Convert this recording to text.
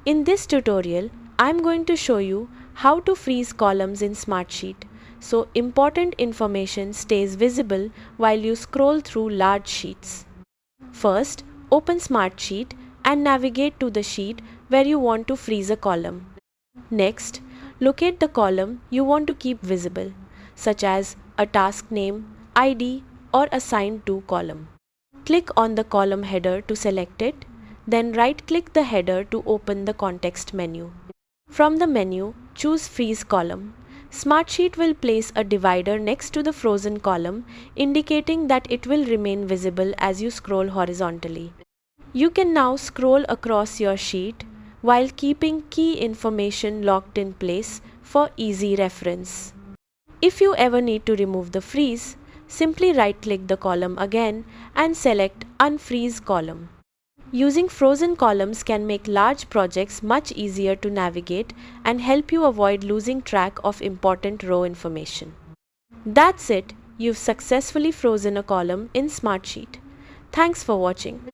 In this tutorial, I'm going to show you how to freeze columns in Smartsheet so important information stays visible while you scroll through large sheets. First, open Smartsheet and navigate to the sheet where you want to freeze a column. Next, locate the column you want to keep visible, such as a task name, ID, or assigned to column. Click on the column header to select it, then right-click the header to open the context menu. From the menu, choose Freeze Column. Smartsheet will place a divider next to the frozen column, indicating that it will remain visible as you scroll horizontally. You can now scroll across your sheet while keeping key information locked in place for easy reference. If you ever need to remove the freeze, simply right-click the column again and select Unfreeze Column. Using frozen columns can make large projects much easier to navigate and help you avoid losing track of important row information. That's it, you've successfully frozen a column in Smartsheet. Thanks for watching.